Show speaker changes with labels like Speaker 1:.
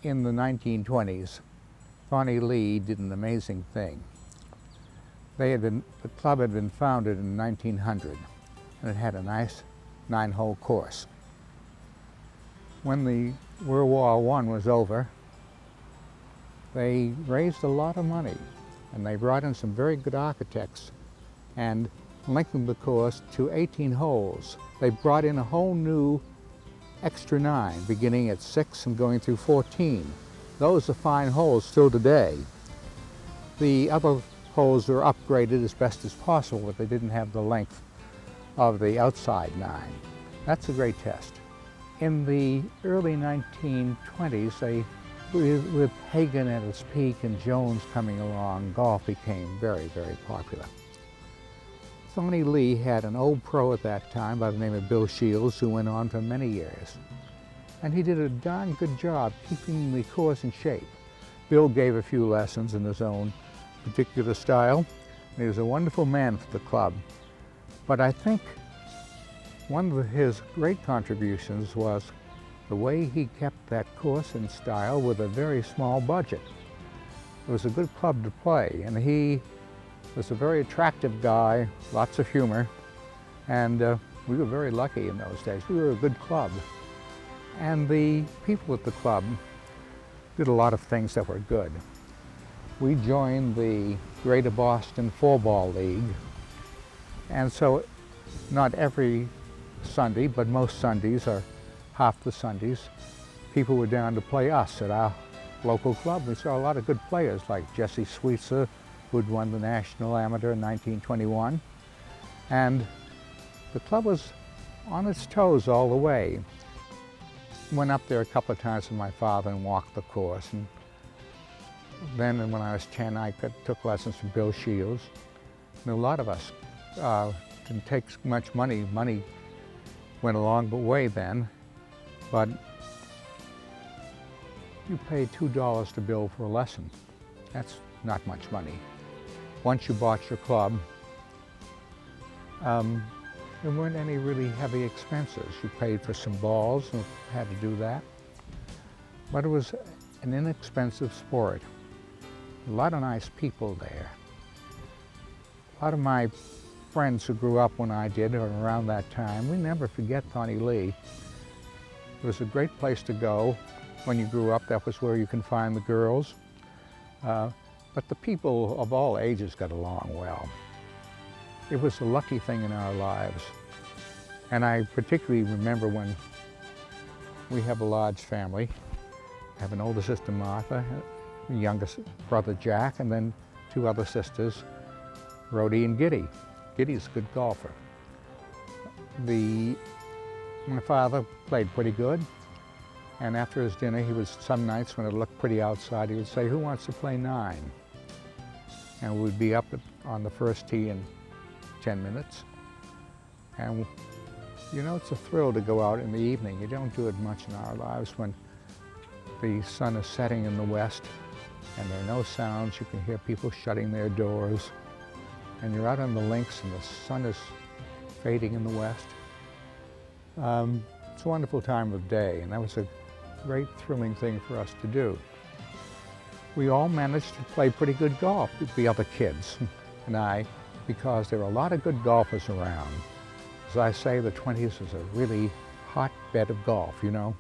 Speaker 1: In the 1920s, Thorny Lea did an amazing thing. The club had been founded in 1900, and it had a nice 9-hole course. When the World War I was over, they raised a lot of money, and they brought in some very good architects and lengthened the course to 18 holes. They brought in a whole new extra 9, beginning at 6 and going through 14. Those are fine holes still today. The other holes were upgraded as best as possible, but they didn't have the length of the outside 9. That's a great test. In the early 1920s, with Hagen at its peak and Jones coming along, golf became very, very popular. Thorny Lea had an old pro at that time by the name of Bill Shields, who went on for many years. And he did a darn good job keeping the course in shape. Bill gave a few lessons in his own particular style, and he was a wonderful man for the club. But I think one of his great contributions was the way he kept that course in style with a very small budget. It was a good club to play, and he was a very attractive guy, lots of humor, and we were very lucky in those days. We were a good club. And the people at the club did a lot of things that were good. We joined the Greater Boston 4-Ball League, and so not every Sunday, but most Sundays, or half the Sundays, people were down to play us at our local club. We saw a lot of good players like Jesse Sweetser, who'd won the National Amateur in 1921. And the club was on its toes all the way. Went up there a couple of times with my father and walked the course. And then when I was 10, I took lessons from Bill Shields. And a lot of us didn't take much money. Money went a long way then, but you paid $2 to Bill for a lesson. That's not much money. Once you bought your club, there weren't any really heavy expenses. You paid for some balls and had to do that. But it was an inexpensive sport. A lot of nice people there. A lot of my friends who grew up when I did, or around that time, we never forget Thorny Lea. It was a great place to go when you grew up. That was where you can find the girls. But the people of all ages got along well. It was a lucky thing in our lives. And I particularly remember when we have a large family. I have an older sister, Martha, a youngest brother, Jack, and then 2 other sisters, Rhodey and Giddy. Giddy's a good golfer. My father played pretty good, and after his dinner, some nights when it looked pretty outside, he would say, "Who wants to play 9?" And we'd be up on the first tee in 10 minutes. And you know, it's a thrill to go out in the evening. You don't do it much in our lives when the sun is setting in the west and there are no sounds. You can hear people shutting their doors, and you're out on the links and the sun is fading in the west. It's a wonderful time of day, and that was a great thrilling thing for us to do. We all managed to play pretty good golf, the other kids and I, because there were a lot of good golfers around. As I say, the 20s was a really hot bed of golf, you know.